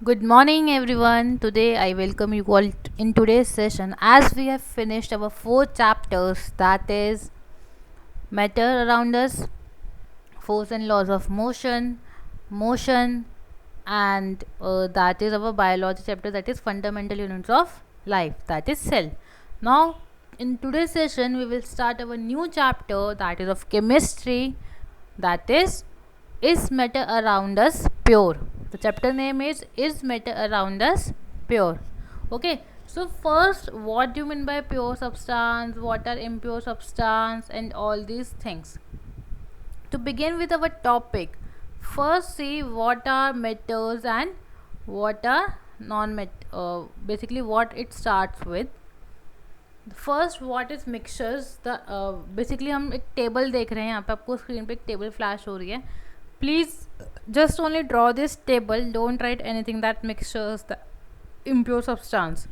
Good morning, everyone. Today, I welcome you all in today's session as we have finished our four chapters, that is, matter around us, force and laws of motion, and that is our biology chapter, that is, fundamental units of life, that is, cell. Now, in today's session, we will start our new chapter, that is, of chemistry, that is matter around us pure? The chapter name is matter around us pure? Okay, so first, what do you mean by pure substance, what are impure substance, and all these things? To begin with our topic, first see what are metals and what are non-met basically what it starts with. First what is mixtures the basically हम एक table देख रहे हैं, यहाँ पे आपको screen पे एक टेबल फ्लैश हो रही है. Please just only draw this table, don't write anything that mixtures the impure substance.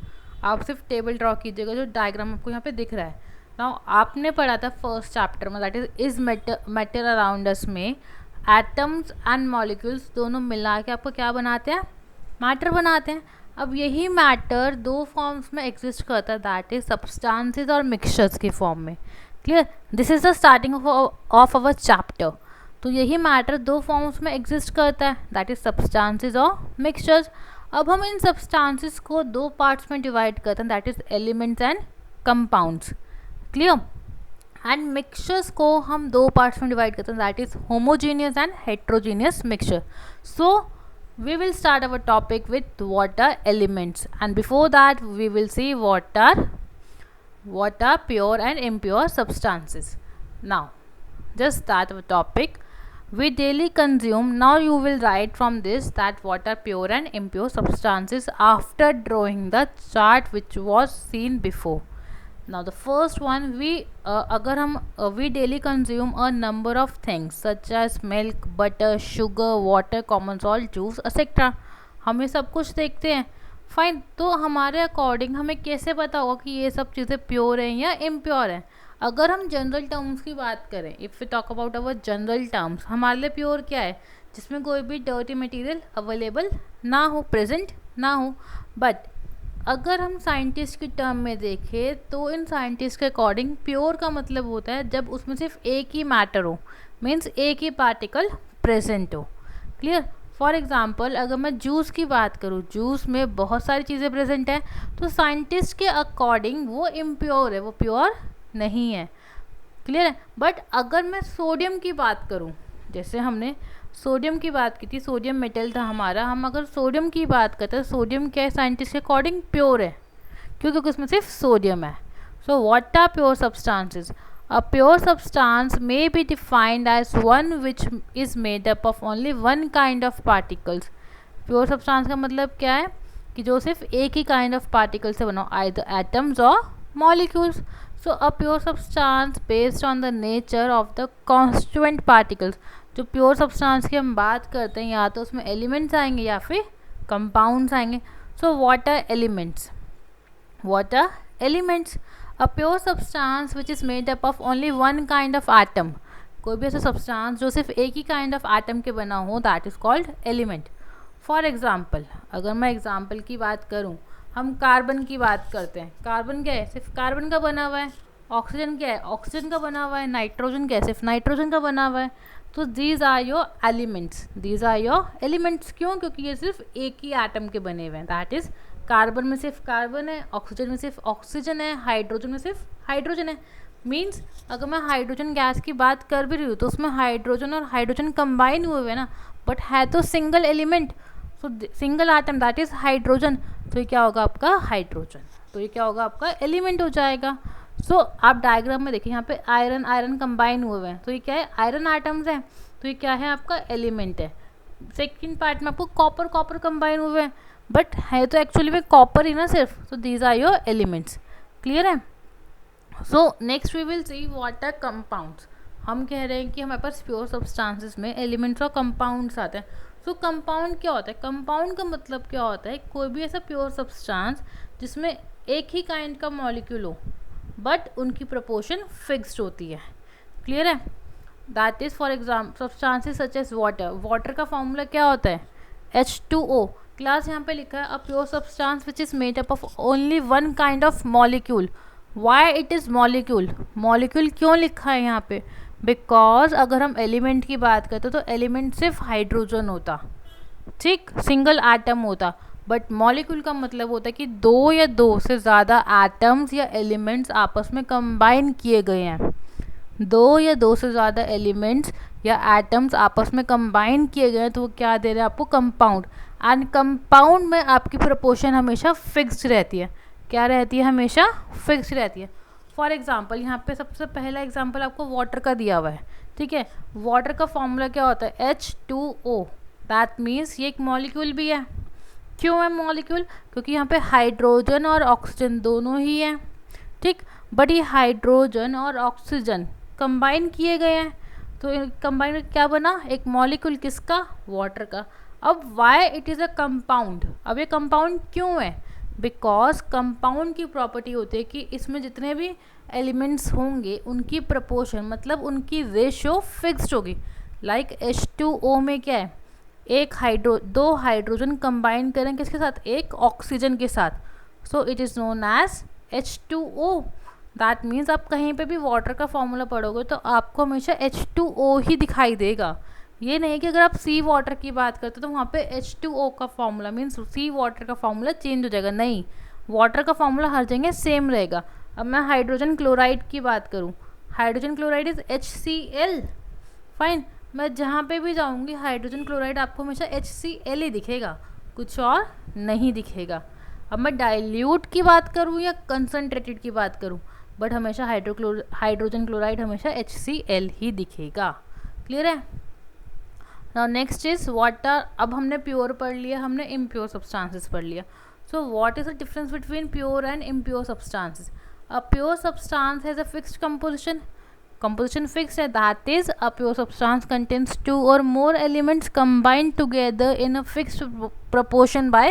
आप सिर्फ टेबल ड्रॉ कीजिएगा जो डायग्राम आपको यहाँ पे दिख रहा है. नाउ आपने पढ़ा था फर्स्ट चैप्टर में, that is matter around us में एटम्स एंड मॉलिक्यूल्स दोनों मिला के आपको क्या बनाते हैं, मैटर बनाते हैं. अब यही मैटर दो फॉर्म्स में एग्जिस्ट करता है, दैट इज सब्सटेंसेस और मिक्सचर्स की फॉर्म में. Clear, this is the starting of our chapter. तो यही मैटर दो फॉर्म्स में एग्जिस्ट करता है, दैट इज सब्सटेंसेस और मिक्सचर्स. अब हम इन सब्सटेंसेस को दो पार्ट्स में डिवाइड करते हैं, that is elements and compounds. Clear, and mixtures को हम दो पार्ट्स में डिवाइड करते हैं, that is homogeneous and heterogeneous mixture. So we will start our topic with what are elements, and before that we will see what are pure and impure substances. Now just start our topic. We daily consume, now you will write from this that what are pure and impure substances after drawing the chart which was seen before. Now the first one, अगर हम we daily consume a number of things such as milk, butter, sugar, water, common salt, juice, etc. हम ये सब कुछ देखते हैं. Fine, तो हमारे अकॉर्डिंग हमें कैसे पता होगा कि ये सब चीज़ें प्योर हैं या इम्प्योर हैं? अगर हम जनरल टर्म्स की बात करें, if we talk about our general terms, हमारे लिए प्योर क्या है? जिसमें कोई भी डर्टी मटेरियल अवेलेबल ना हो, प्रेजेंट ना हो. बट अगर हम साइंटिस्ट की टर्म में देखें तो इन साइंटिस्ट के अकॉर्डिंग प्योर का मतलब होता है जब उसमें सिर्फ एक ही मैटर हो, मीन्स एक ही पार्टिकल प्रेजेंट हो. क्लियर, फॉर एग्जांपल अगर मैं जूस की बात करूँ, जूस में बहुत सारी चीज़ें प्रेजेंट हैं, तो साइंटिस्ट के अकॉर्डिंग वो इम्प्योर है, वो प्योर नहीं है. क्लियर है. बट अगर मैं सोडियम की बात करूँ, जैसे हमने सोडियम की बात की थी, सोडियम मेटल था हमारा, हम अगर सोडियम की बात करते हैं, सोडियम क्या है साइंटिस्ट के अकॉर्डिंग? प्योर है, क्योंकि उसमें सिर्फ सोडियम है. So what are pure substances? A pure substance may be defined as one which is made up of only one kind of particles. Pure substance का मतलब क्या है? कि जो सिर्फ एक ही काइंड ऑफ पार्टिकल से बना हो, आइदर एटम्स और molecules. So a pure substance based on the nature of the constituent particles. जो प्योर सब्सटेंस की हम बात करते हैं, या तो उसमें एलिमेंट्स आएंगे या फिर कंपाउंड्स आएंगे. So what are elements? What are elements? A pure substance which is made up of only one kind of atom. कोई भी ऐसा सब्सटेंस जो सिर्फ एक ही काइंड ऑफ एटम के बना हो, that is called element. For example, अगर मैं एग्जाम्पल की बात करूँ, हम कार्बन की बात करते हैं. कार्बन क्या है? सिर्फ कार्बन का बना हुआ है. ऑक्सीजन क्या है? ऑक्सीजन का बना हुआ है. नाइट्रोजन क्या है? सिर्फ नाइट्रोजन का बना हुआ है. तो these are your elements, these are your elements. क्यों? क्योंकि ये सिर्फ एक ही एटम के बने हुए हैं, दैट इज़ कार्बन में सिर्फ कार्बन है, ऑक्सीजन में सिर्फ ऑक्सीजन है, हाइड्रोजन में सिर्फ हाइड्रोजन है. मीन्स अगर मैं हाइड्रोजन गैस की बात कर भी रही हूँ तो उसमें हाइड्रोजन और हाइड्रोजन कंबाइन हुए हैं ना, बट है तो single element. So single atom, that is hydrogen. तो ये क्या होगा आपका? हाइड्रोजन. तो ये क्या होगा आपका? एलिमेंट हो जाएगा. सो आप डायग्राम में देखिए, यहाँ पे आयरन आयरन कंबाइन हुए हैं, तो ये क्या है? आयरन आइटम्स हैं, तो ये क्या है? आपका एलिमेंट है. सेकंड पार्ट में आपको कॉपर कॉपर कंबाइन हुए हैं, बट है तो एक्चुअली में कॉपर ही ना सिर्फ. So these are your elements. Clear है. So next we will see what are compounds. हम कह रहे हैं कि हमारे पास प्योर सब्सटेंसेस में एलिमेंट्स और कंपाउंड्स आते हैं. सो कंपाउंड क्या होता है? कंपाउंड का मतलब क्या होता है? कोई भी ऐसा प्योर सब्सटेंस जिसमें एक ही काइंड का मॉलिक्यूल हो, बट उनकी प्रपोर्शन फिक्स्ड होती है. क्लियर है. That is for example substances such as water. Water का फॉर्मूला क्या होता है? H2O. क्लास यहाँ पे लिखा है a pure substance which is made up of only one kind of molecule. Why it is molecule? Molecule क्यों लिखा है यहाँ पे? बिकॉज अगर हम एलिमेंट की बात करते तो एलिमेंट सिर्फ हाइड्रोजन होता, ठीक, सिंगल एटम होता. बट मॉलिक्यूल का मतलब होता है कि दो या दो से ज़्यादा एटम्स या एलिमेंट्स आपस में कंबाइन किए गए हैं. दो या दो से ज़्यादा एलिमेंट्स या एटम्स आपस में कंबाइन किए गए हैं तो वो क्या दे रहे हैं आपको? कंपाउंड. एंड कंपाउंड में आपकी प्रोपोर्शन हमेशा फिक्स्ड रहती है. क्या रहती है? हमेशा फिक्स्ड रहती है. फॉर एग्जाम्पल यहाँ पे सबसे पहला एग्जाम्पल आपको वाटर का दिया हुआ है, ठीक है. वाटर का फॉर्मूला क्या होता है? H2O. दैट मीन्स ये एक मॉलिक्यूल भी है. क्यों है मॉलिक्यूल? क्योंकि यहाँ पे हाइड्रोजन और ऑक्सीजन दोनों ही हैं, ठीक. बट ये हाइड्रोजन और ऑक्सीजन कंबाइन किए गए हैं तो कंबाइन क्या बना? एक मॉलिक्यूल. किसका? वाटर का. अब Y it is a compound? अब ये कंपाउंड क्यों है? बिकॉज कंपाउंड की प्रॉपर्टी होती है कि इसमें जितने भी एलिमेंट्स होंगे उनकी प्रपोर्शन मतलब उनकी रेशियो फिक्स्ड होगी. लाइक H2O में क्या है? दो हाइड्रोजन कंबाइन करें किसके साथ? एक ऑक्सीजन के साथ. So it is known as H2O. That means आप कहीं पे भी वाटर का फॉर्मूला पढ़ोगे तो आपको हमेशा H2O ही दिखाई देगा. ये नहीं कि अगर आप सी वाटर की बात करते हो तो वहाँ पे H2O का फॉर्मूला मीन्स सी वाटर का फॉर्मूला चेंज हो जाएगा. नहीं, वाटर का फॉर्मूला हर जगह सेम रहेगा. अब मैं हाइड्रोजन क्लोराइड की बात करूँ, hydrogen chloride is HCl. Fine. मैं जहाँ पे भी जाऊँगी हाइड्रोजन क्लोराइड आपको हमेशा HCl ही दिखेगा, कुछ और नहीं दिखेगा. अब मैं डाइल्यूट की बात करूँ या कंसनट्रेटेड की बात करूँ, बट हमेशा हाइड्रोजन क्लोराइड हमेशा HCl ही दिखेगा. क्लियर है? Now next is water. अब हमने प्योर पढ़ लिया, हमने इम्प्योर सब्सटेंसेस पढ़ लिया. So what is the difference between pure and impure substances? A pure substance has a fixed composition fixed है. that is a pure substance contains two or more elements combined together in a fixed proportion by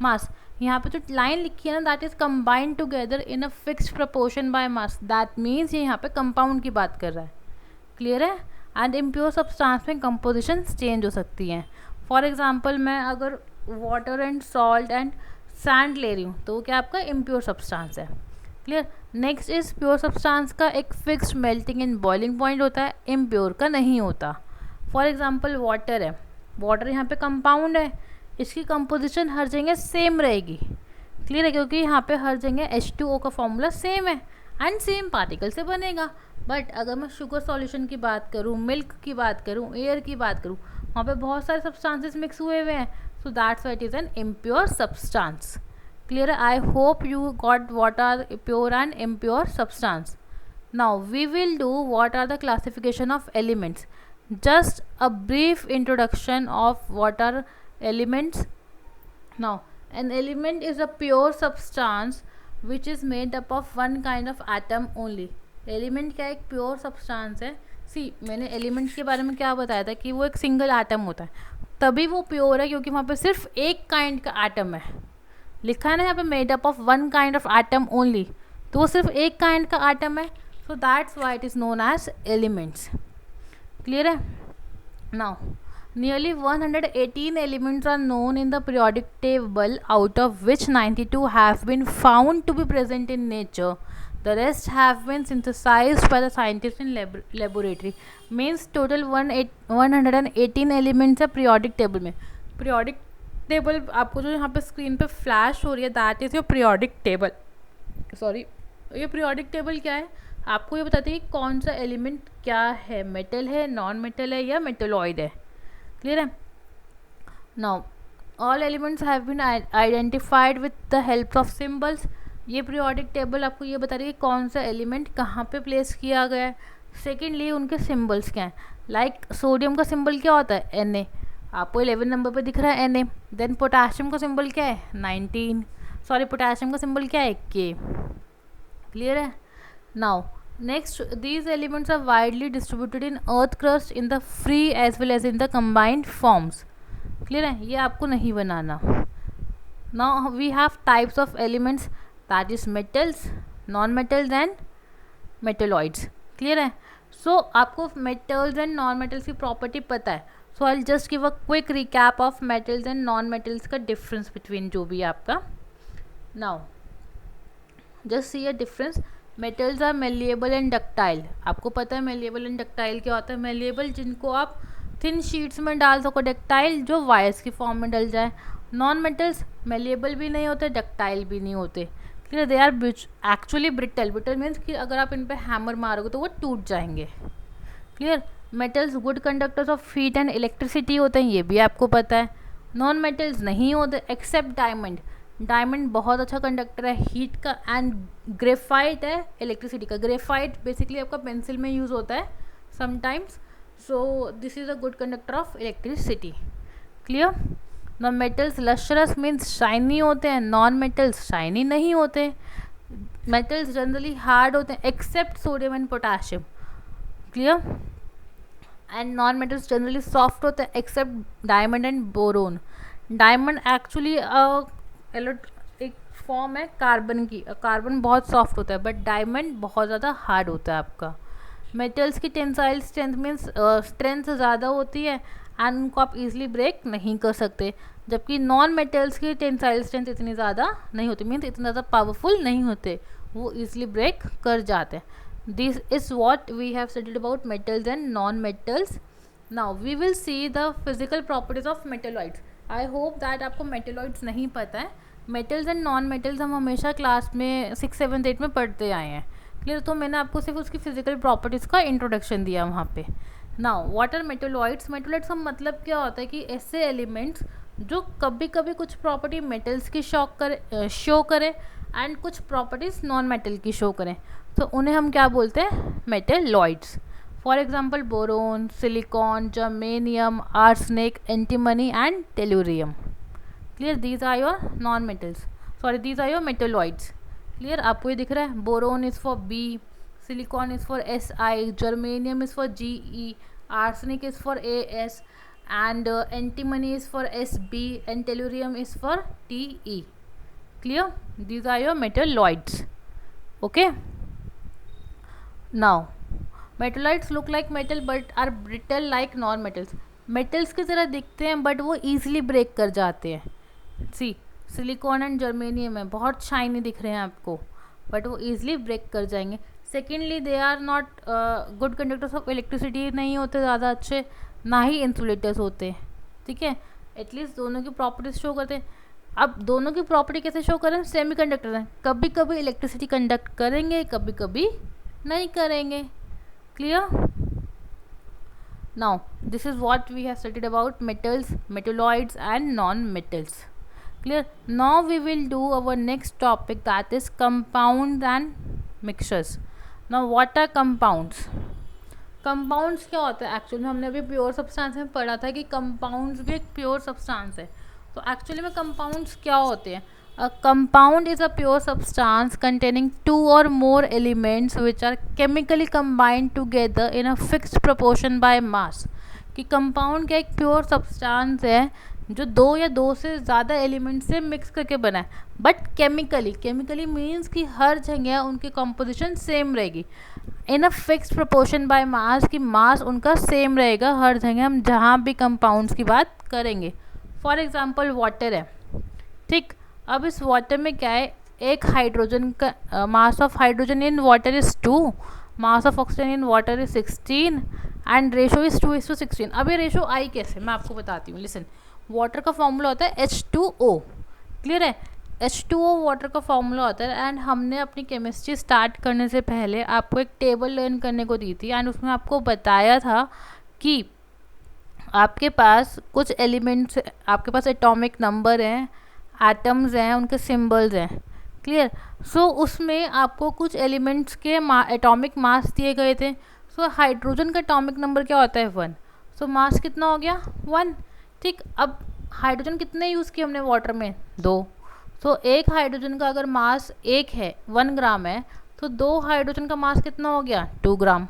mass. यहाँ पे जो line लिखी है ना, that is combined together in a fixed proportion by mass. that means ये यहाँ पे compound की बात कर रहा है. क्लियर है? एंड इम्प्योर सब्सटेंस में कंपोजिशन चेंज हो सकती हैं. फॉर एग्जांपल मैं अगर water and salt and sand ले रही हूँ तो वो क्या आपका इम्प्योर सब्सटेंस है. Clear? Next is pure substance का एक fixed melting and boiling point होता है, इम्प्योर का नहीं होता. फॉर एग्जांपल वाटर है, वाटर यहाँ पे कंपाउंड है, इसकी कंपोजिशन हर जगह सेम रहेगी. क्लियर है? क्योंकि यहाँ पे हर जगह H2O का फॉर्मूला सेम है एंड सेम पार्टिकल से बनेगा. बट अगर मैं शुगर सॉल्यूशन की बात करूँ, मिल्क की बात करूँ, एयर की बात करूँ, वहाँ पे बहुत सारे सब्सटेंसेस मिक्स हुए हुए हैं. So that's why it is an impure substance. Clear? I hope you got what are pure and impure substance. Now we will do what are the classification of elements. Just a brief introduction of what are elements. Now an element is a pure substance which is made up of one kind of atom only. Element क्या एक pure substance है. सी मैंने elements के बारे में क्या बताया था कि वो एक सिंगल एटम होता है, तभी वो प्योर है क्योंकि वहाँ पे सिर्फ एक काइंड का एटम है. लिखा है ना यहाँ पे made up of one kind of atom only, तो वो सिर्फ एक काइंड का एटम है. So that's why it is known as elements. Clear है? Now nearly 118 elements are known in the periodic table, out of which 92 have been found to be present in nature. The rest have been synthesized by the scientists in laboratory. Means total 118 elements है periodic table में. Periodic table आपको जो यहाँ पे screen पे flash हो रही है that is your periodic table. Sorry, ये पीरियोडिक टेबल क्या है? आपको ये बताती है कौन सा एलिमेंट क्या है, मेटल है, नॉन मेटल है या मेटलॉइड है. क्लियर है? Now all elements have been identified with the help of symbols. ये पीरियोडिक टेबल आपको ये बता रही है कौन सा एलिमेंट कहाँ पे प्लेस किया गया है. सेकेंडली उनके सिम्बल्स क्या हैं. लाइक सोडियम का सिम्बल क्या होता है? Na. आपको 11 नंबर पे दिख रहा है Na. देन पोटाशियम का सिंबल क्या है? 19. सॉरी, पोटाशियम का सिंबल क्या है? K. क्लियर है? Now next, these elements are widely distributed in earth crust in the free as well as in the combined forms. Clear है? ये आपको नहीं बनाना. Now we have types of elements, that is metals, non metals and metalloids. Clear है? So आपको metals and non metals की property पता है. So I just give a quick recap of metals and non metals का difference between जो भी आपका. Now just see a difference. Metals are malleable and ductile. आपको पता है मेलिएबल एंड डक्टाइल क्या होता है. मेलिएबल जिनको आप थिन शीट्स में डाल सको, डक्टाइल जो वायर्स की फॉर्म में डल जाए. नॉन मेटल्स मेलिएबल भी नहीं होते, डक्टाइल भी नहीं होते. Clear. They are actually brittle. Brittle means कि अगर आप इन पर हैमर मारोगे तो वो टूट जाएंगे. Clear. Metals good conductors of heat and electricity होते हैं, ये भी आपको पता है. नॉन मेटल्स नहीं होते एक्सेप्ट डायमंड. डायमंड बहुत अच्छा कंडक्टर है हीट का, एंड ग्रेफाइट है इलेक्ट्रिसिटी का. ग्रेफाइट बेसिकली आपका पेंसिल में यूज़ होता है sometimes. So this is a good conductor of electricity. Clear. Non metals lustrous means shiny होते हैं, नॉन मेटल्स शाइनी नहीं होते. मेटल्स जनरली हार्ड होते हैं except sodium and potassium. Clear. And non metals generally soft होते हैं except diamond and boron. Diamond actually एक form है कार्बन की. कार्बन बहुत सॉफ्ट होता है बट डायमंड बहुत ज़्यादा हार्ड होता है आपका. मेटल्स की टेंसाइल स्ट्रेंथ मीन्स स्ट्रेंथ ज़्यादा होती है एंड उनको आप इजीली ब्रेक नहीं कर सकते, जबकि नॉन मेटल्स की टेंसाइल स्ट्रेंथ इतनी ज़्यादा नहीं होती, मीन्स इतना ज़्यादा पावरफुल नहीं होते, वो इजीली ब्रेक कर जाते हैं. This is what we have studied about metals and non-metals. Now we will see the physical properties of metalloids. I hope that आपको metalloids नहीं पता है. metals and non-metals हम हमेशा क्लास में 6, 7, 8 में पढ़ते आए हैं. क्लियर. तो मैंने आपको सिर्फ उसकी फिजिकल प्रॉपर्टीज़ का इंट्रोडक्शन दिया वहाँ पे. Now what are metalloids. Metalloids का मतलब क्या होता है कि ऐसे एलिमेंट्स जो कभी कभी कुछ प्रॉपर्टी मेटल्स की शो करें एंड कुछ प्रॉपर्टीज़ नॉन मेटल की शो करें, तो उन्हें हम क्या बोलते हैं, metalloids. For example boron, silicon, germanium, arsenic, antimony and tellurium. Clear. These are your non metals, sorry these are your metalloids. Clear. आपको ये दिख रहा है. Boron is for B, silicon is for SI, germanium is for GE, arsenic is for AS and antimony is for SB and tellurium is for TE. Clear. These are your metalloids. Okay. Now metalloids look like metal but are brittle like non-metals. metals की तरह दिखते हैं but वो easily break कर जाते हैं. See, silicon and germanium है, बहुत शाइनी दिख रहे हैं आपको बट वो easily break कर जाएंगे. Secondly they are not good conductors of electricity, नहीं होते ज़्यादा अच्छे, ना ही इंसुलेटर्स होते. ठीक है. एटलीस्ट दोनों की प्रॉपर्टीज शो करते हैं. अब दोनों की प्रॉपर्टी कैसे शो करें, सेमी कंडक्टर हैं, कभी कभी इलेक्ट्रिसिटी कंडक्ट करेंगे, कभी कभी नहीं करेंगे. Clear. Now this is what we have studied about metals, metalloids and non metals. Clear. Now we will do our next topic that is compound and mixtures. Now what are compounds. Compounds क्या होता है, actually में हमने अभी pure substance में पढ़ा था कि कंपाउंड्स भी एक प्योर सब्सटेंस है. तो एक्चुअली में कंपाउंड्स क्या होते हैं. A compound is a pure substance containing 2 or more elements which are chemically combined together in a fixed proportion by mass. कि कंपाउंड क्या एक प्योर सब्सटेंस है जो 2 या 2 से ज़्यादा एलिमेंट से मिक्स करके बना है, बट केमिकली मीन्स कि हर जगह उनकी कंपोजिशन सेम रहेगी. In a fixed proportion by mass, की मास उनका सेम रहेगा हर जगह हम जहाँ भी कंपाउंड्स की बात करेंगे. फॉर एग्जांपल वाटर है. ठीक. अब इस वाटर में क्या है, एक हाइड्रोजन का mass of hydrogen in water is 2, mass of oxygen in water is 16 and ratio is 2:16. अब ये रेशो आई कैसे, मैं आपको बताती हूँ. लिसन. वाटर का फॉर्मूला होता है H2O. क्लियर है. H2O वाटर का फॉर्मूला होता है. एंड हमने अपनी केमिस्ट्री स्टार्ट करने से पहले आपको एक टेबल लर्न करने को दी थी एंड उसमें आपको बताया था कि आपके पास कुछ एलिमेंट्स, आपके पास एटॉमिक नंबर हैं, एटम्स हैं, उनके सिंबल्स हैं. क्लियर. सो उसमें आपको कुछ एलिमेंट्स के एटॉमिक मास दिए गए थे. सो हाइड्रोजन का एटॉमिक नंबर क्या होता है 1. सो मास कितना हो गया 1. ठीक. अब हाइड्रोजन कितने यूज़ किए हमने वाटर में 2. तो एक हाइड्रोजन का अगर मास 1 है, 1 ग्राम है, तो 2 हाइड्रोजन का मास कितना हो गया 2 ग्राम.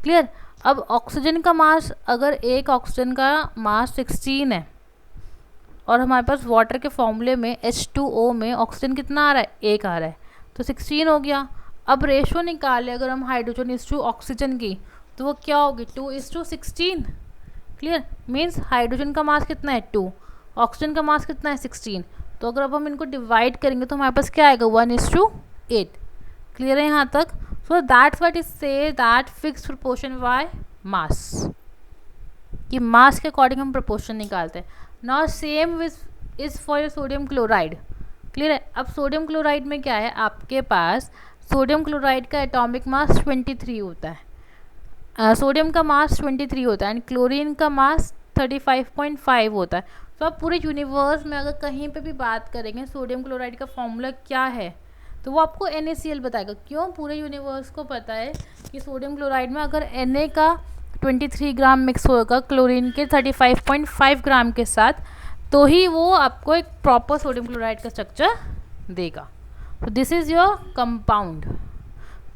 क्लियर. अब ऑक्सीजन का मास, अगर एक ऑक्सीजन का मास 16 है और हमारे पास वाटर के फॉर्मूले में H2O में ऑक्सीजन कितना आ रहा है 1 आ रहा है, तो 16 हो गया. अब रेशो निकाले अगर हम हाइड्रोजन इज टू ऑक्सीजन की, तो वो क्या होगी 2:16. क्लियर, मीन्स हाइड्रोजन का मास कितना है 2, ऑक्सीजन का मास कितना है 16. तो अगर अब हम इनको डिवाइड करेंगे तो हमारे पास क्या आएगा 1:8. क्लियर है यहाँ तक. So that's what is say that fixed proportion by मास, कि मास के अकॉर्डिंग हम प्रोपोर्शन निकालते हैं. Now same is for sodium chloride. Clear है. अब सोडियम क्लोराइड में क्या है, आपके पास सोडियम क्लोराइड का एटॉमिक मास 23 होता है. सोडियम का मास 23 होता है एंड क्लोरीन का मास 35.5 होता है. तो आप पूरे यूनिवर्स में अगर कहीं पे भी बात करेंगे सोडियम क्लोराइड का फॉर्मूला क्या है तो वो आपको NaCl बताएगा. क्यों, पूरे यूनिवर्स को पता है कि सोडियम क्लोराइड में अगर Na का 23 ग्राम मिक्स होगा क्लोरीन के 35.5 ग्राम के साथ तो ही वो आपको एक प्रॉपर सोडियम क्लोराइड का स्ट्रक्चर देगा. तो this is your compound.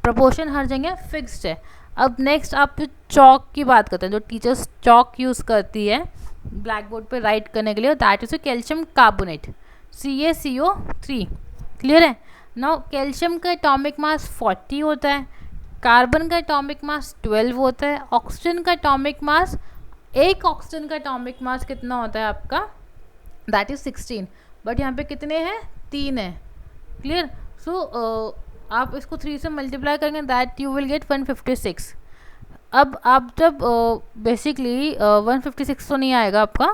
Proportion हर जगह फिक्स्ड है. अब नेक्स्ट आप जो चॉक की बात करते हैं, जो टीचर्स चॉक यूज़ करती है ब्लैक बोर्ड पर राइट करने के लिए, that is calcium carbonate CaCO3. Clear है. नाउ कैल्शियम का एटॉमिक मास 40 होता है, कार्बन का एटॉमिक मास 12 होता है, ऑक्सीजन का एटॉमिक मास, एक ऑक्सीजन का एटॉमिक मास कितना होता है आपका, दैट इज 16. बट यहाँ पे कितने हैं, 3 है. क्लियर. सो आप इसको 3 से मल्टीप्लाई करेंगे दैट यू विल गेट 156. अब आप जब बेसिकली 156 तो नहीं आएगा आपका,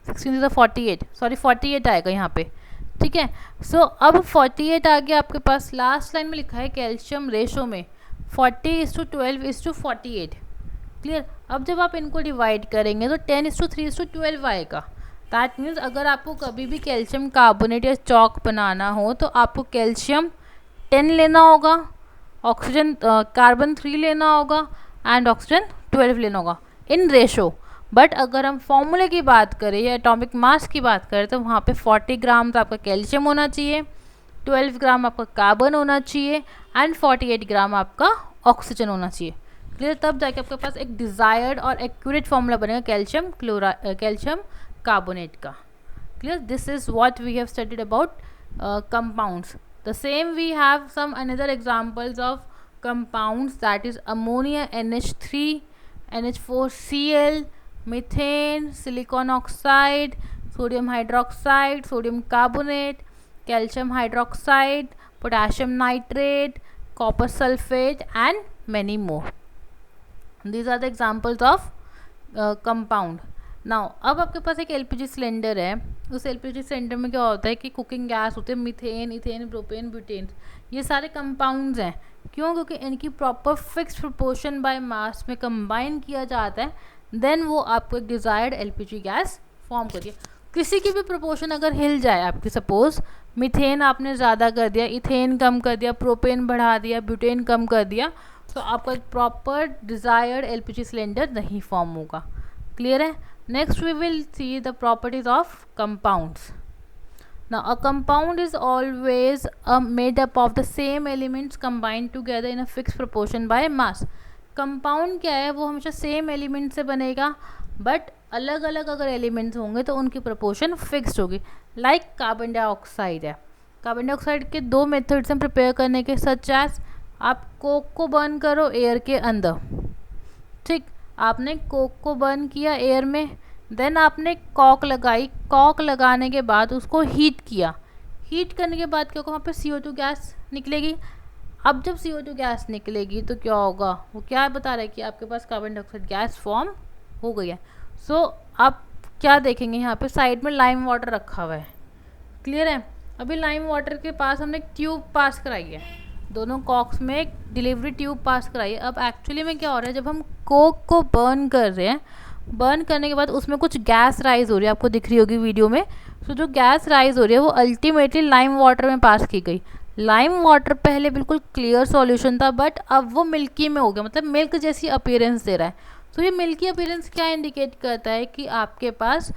16 to 48, सॉरी 48 आएगा यहाँ पे. ठीक है. सो अब 48 आ गया आपके पास. लास्ट लाइन में लिखा है कैल्शियम रेशो में 40:12:48. क्लियर. अब जब आप इनको डिवाइड करेंगे तो 10:3:12 आएगा. दैट मीन्स अगर आपको कभी भी कैल्शियम कार्बोनेट या चॉक बनाना हो तो आपको कैल्शियम 10 लेना होगा, ऑक्सीजन कार्बन 3 लेना होगा एंड ऑक्सीजन 12 लेना होगा इन रेशो. बट अगर हम फॉर्मूले की बात करें या एटॉमिक मास की बात करें तो वहाँ पे 40 ग्राम तो आपका कैल्शियम होना चाहिए, 12 ग्राम आपका कार्बन होना चाहिए एंड 48 ग्राम आपका ऑक्सीजन होना चाहिए. क्लियर. तब जाके आपके पास एक डिज़ायर्ड और एक्यूरेट फॉर्मूला बनेगा कैल्शियम कार्बोनेट का. Clear. This is what we have studied about compounds. The same we have some another examples of compounds, that is ammonia NH3, NH4Cl, methane, silicon oxide, sodium hydroxide, sodium carbonate, calcium hydroxide, potassium nitrate, copper sulphate and many more. These are the examples of compound. Now अब आपके पास एक LPG cylinder है. उस LPG cylinder में क्या होता है कि कुकिंग गैस होते हैं, मीथेन, इथेन, प्रोपेन, ब्यूटेन, ये सारे कंपाउंड्स हैं. क्यों, क्योंकि इनकी प्रॉपर फिक्स्ड प्रोपोर्शन बाय मास में कंबाइन किया जाता है, देन वो आपको एक डिज़ायर्ड LPG गैस फॉर्म करिए. किसी की भी प्रोपोर्शन अगर हिल जाए आपकी, सपोज मीथेन आपने ज़्यादा कर दिया, इथेन कम कर दिया, प्रोपेन बढ़ा दिया, ब्यूटेन कम कर दिया, तो आपका एक प्रॉपर डिज़ायर्ड LPG सिलेंडर नहीं फॉर्म होगा. क्लियर है. Next we will see the properties of compounds. Now a compound is always made up of the same elements combined together in a fixed proportion by mass. Compound क्या है, वो हमेशा same element से बनेगा but अलग अलग अगर elements होंगे तो उनकी प्रोपोर्शन फिक्स्ड होगी. लाइक कार्बन डाइऑक्साइड है. कार्बन डाइऑक्साइड के 2 मेथड्स हैं प्रिपेयर करने के, सच एज आप कोक को बर्न करो एयर के अंदर. ठीक, आपने कोक को बर्न किया एयर में, देन आपने कॉक लगाई, कॉक लगाने के बाद उसको हीट किया, हीट करने के बाद क्या होगा, वहाँ पे CO2 गैस निकलेगी. अब जब CO2 गैस निकलेगी तो क्या होगा, वो क्या बता रहा है कि आपके पास कार्बन डाइऑक्साइड गैस फॉर्म हो गई है. सो आप क्या देखेंगे, यहाँ पे साइड में लाइम वाटर रखा हुआ है. क्लियर है. अभी लाइम वाटर के पास हमने एक ट्यूब पास कराई है, दोनों कॉक्स में एक डिलीवरी ट्यूब पास कराई है. अब एक्चुअली में क्या हो रहा है, जब हम कोक को बर्न कर रहे हैं, बर्न करने के बाद उसमें कुछ गैस राइज हो रही है, आपको दिख रही होगी वीडियो में. तो जो गैस राइज हो रही है वो अल्टीमेटली लाइम वाटर में पास की गई. लाइम वाटर पहले बिल्कुल क्लियर सॉल्यूशन था बट अब वो मिल्की में हो गया, मतलब मिल्क जैसी अपीयरेंस दे रहा है. तो ये मिल्की अपीयरेंस क्या इंडिकेट करता है कि आपके पास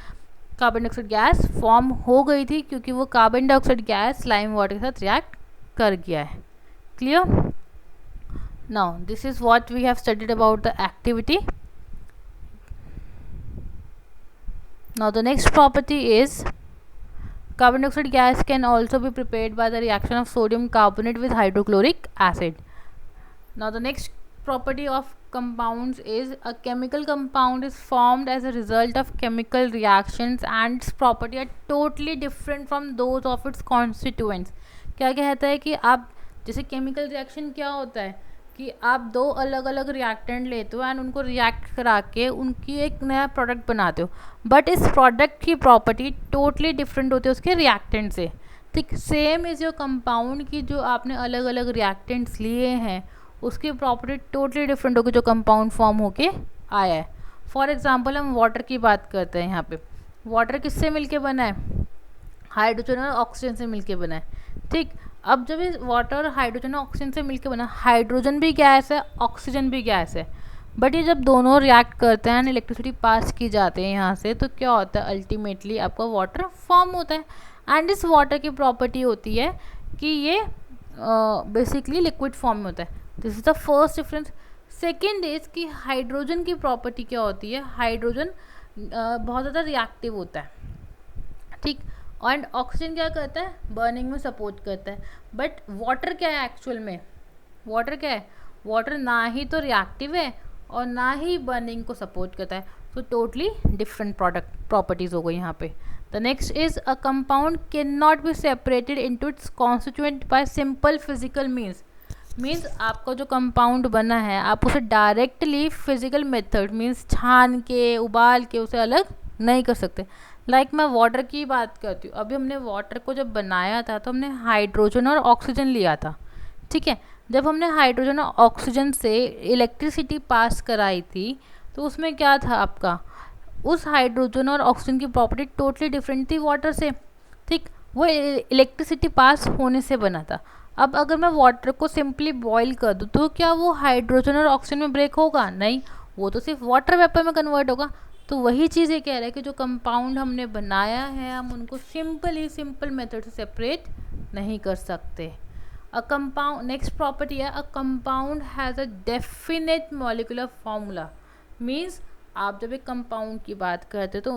कार्बन डाइऑक्साइड गैस फॉर्म हो गई थी, क्योंकि वो carbon dioxide gas lime water के साथ रिएक्ट कर गया है. Clear. Now this is what we have studied about the activity. Now the next property is carbon dioxide gas can also be prepared by the reaction of sodium carbonate with hydrochloric acid. Now the next property of compounds is a chemical compound is formed as a result of chemical reactions and its property are totally different from those of its constituents. क्या कहता है कि आप जैसे chemical reaction क्या होता है कि आप दो अलग अलग रिएक्टेंट लेते हो एंड उनको रिएक्ट करा के उनकी एक नया प्रोडक्ट बनाते हो, बट इस प्रोडक्ट की प्रॉपर्टी टोटली डिफरेंट होती है उसके रिएक्टेंट से. ठीक सेम इज योर कंपाउंड की जो आपने अलग अलग रिएक्टेंट्स लिए हैं उसकी प्रॉपर्टी टोटली डिफरेंट होगी जो कंपाउंड फॉर्म होके आया है. फॉर एग्जांपल हम वाटर की बात करते हैं. यहाँ पे वाटर किससे मिलके बना है? हाइड्रोजन और ऑक्सीजन से मिलके बना है. ठीक, अब जब इस वाटर हाइड्रोजन और ऑक्सीजन से मिलके बना, हाइड्रोजन भी गैस है ऑक्सीजन भी गैस है, बट ये जब दोनों रिएक्ट करते हैं इलेक्ट्रिसिटी पास की जाती है यहाँ से, तो क्या होता है अल्टीमेटली आपका वाटर फॉर्म होता है. एंड इस वाटर की प्रॉपर्टी होती है कि ये बेसिकली लिक्विड फॉर्म में होता है. This is the first difference. Second is कि हाइड्रोजन की प्रॉपर्टी क्या होती है? हाइड्रोजन बहुत ज़्यादा रिएक्टिव होता है. ठीक, एंड ऑक्सीजन क्या करता है? बर्निंग में सपोर्ट करता है. बट वाटर क्या है एक्चुअल में? वाटर क्या है? वाटर ना ही तो रिएक्टिव है और ना ही बर्निंग को सपोर्ट करता है. तो टोटली डिफरेंट प्रोडक्ट प्रॉपर्टीज़ हो गई यहाँ पे. The next is a compound can not be separated into its constituent bye simple physical means आपका जो कंपाउंड बना है आप उसे डायरेक्टली फिजिकल मेथड मीन्स छान के उबाल के उसे अलग नहीं कर सकते. लाइक मैं वाटर की बात करती हूँ. अभी हमने वाटर को जब बनाया था तो हमने हाइड्रोजन और ऑक्सीजन लिया था. ठीक है, जब हमने हाइड्रोजन और ऑक्सीजन से इलेक्ट्रिसिटी पास कराई थी तो उसमें क्या था आपका? उस हाइड्रोजन और ऑक्सीजन की प्रॉपर्टी टोटली डिफरेंट थी वाटर से. ठीक, वो इलेक्ट्रिसिटी पास होने से बना था. अब अगर मैं वाटर को सिंपली बॉईल कर दूँ तो क्या वो हाइड्रोजन और ऑक्सीजन में ब्रेक होगा? नहीं, वो तो सिर्फ वाटर वेपर में कन्वर्ट होगा. तो वही चीज़ ये कह रहा है कि जो कंपाउंड हमने बनाया है हम उनको सिंपल मेथड से सेपरेट नहीं कर सकते. अ कंपाउंड नेक्स्ट प्रॉपर्टी है a compound has a definite molecular formula. Means आप जब एक कंपाउंड की बात करते हो तो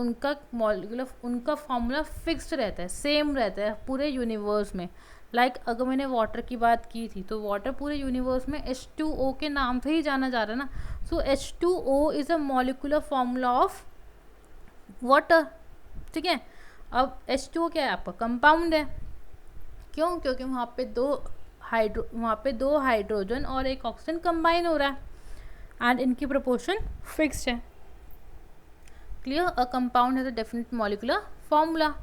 उनका फार्मूला फिक्स्ड रहता है, सेम रहता है पूरे यूनिवर्स में. लाइक अगर मैंने वाटर की बात की थी तो वाटर पूरे यूनिवर्स में H2O के नाम से ही जाना जा रहा है ना. सो H2O is a molecular formula of water. ठीक है, अब H2O क्या है? आपका कंपाउंड है. क्यों? क्योंकि वहाँ पे दो हाइड्रोजन और एक ऑक्सीजन कंबाइन हो रहा है एंड इनकी प्रोपोर्शन फिक्स्ड है. Clear? A compound has a definite molecular formula.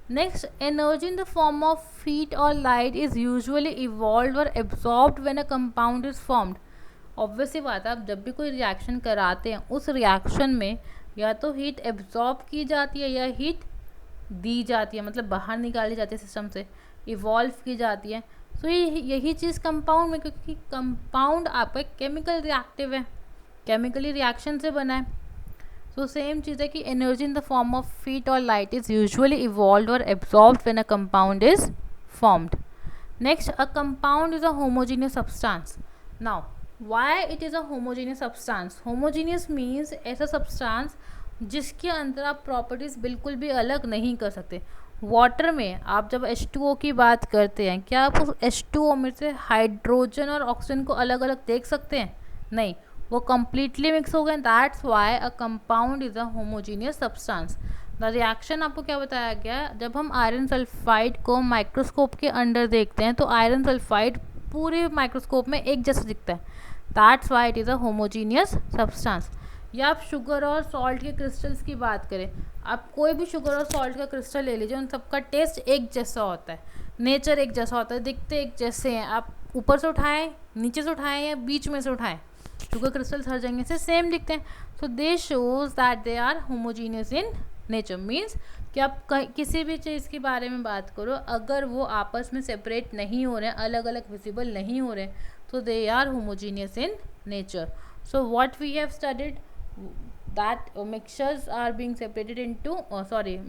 Next, energy in the form of heat or light is usually evolved or absorbed when a compound is formed. Obviously बात है, आप जब भी कोई reaction कराते हैं उस रिएक्शन में या तो हीट एब्जॉर्ब की जाती है या हीट दी जाती है, मतलब बाहर निकाली जाती है सिस्टम से, इवॉल्व की जाती है. तो यही चीज़ कंपाउंड में, क्योंकि कंपाउंड आपका केमिकल रिएक्टिव है, केमिकली रिएक्शन से बना है. So same चीज़ है कि energy in the form of heat or light is usually evolved or absorbed when a compound is formed. Next, a compound is a homogeneous substance. Now, why it is a homogeneous substance? Homogeneous means ऐसा substance जिसके अंदर आप properties बिल्कुल भी अलग नहीं कर सकते. वाटर में आप जब H2O की बात करते हैं, क्या आप उस H2O में से हाइड्रोजन और ऑक्सीजन को अलग अलग देख सकते हैं? नहीं, वो कम्प्लीटली मिक्स हो गए. That's why a compound is a homogeneous substance. The reaction आपको क्या बताया गया? जब हम आयरन सल्फाइड को माइक्रोस्कोप के अंडर देखते हैं तो आयरन सल्फाइड पूरे माइक्रोस्कोप में एक जैसा दिखता है. That's why it is a homogeneous substance. या आप शुगर और सॉल्ट के क्रिस्टल्स की बात करें, आप कोई भी शुगर और सॉल्ट का क्रिस्टल ले लीजिए, उन सबका टेस्ट एक जैसा होता है, नेचर एक जैसा होता है, दिखते एक जैसे हैं. आप ऊपर से उठाएं, नीचे से उठाएं या बीच में से उठाएं, शुगर क्रिस्टल्स हर जगह से सेम दिखते हैं. So they shows that they are homogeneous in nature. Means कि आप किसी भी चीज़ के बारे में बात करो, अगर वो आपस में सेपरेट नहीं हो रहे हैं, अलग अलग विजिबल नहीं हो रहे हैं, तो they are homogeneous in nature. So what we have studied that mixtures are being separated into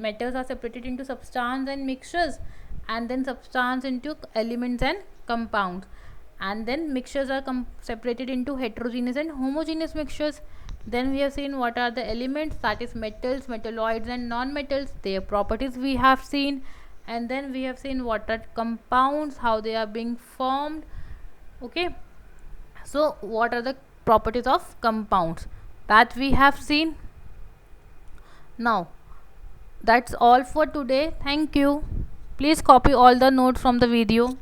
metals are separated into substance and mixtures, and then substance into elements and compounds, and then mixtures are separated into heterogeneous and homogeneous mixtures. Then we have seen what are the elements, that is metals, metalloids and non-metals, their properties we have seen. And then we have seen what are compounds, how they are being formed. Okay, so what are the properties of compounds that we have seen. Now that's all for today. Thank you. Please copy all the notes from the video.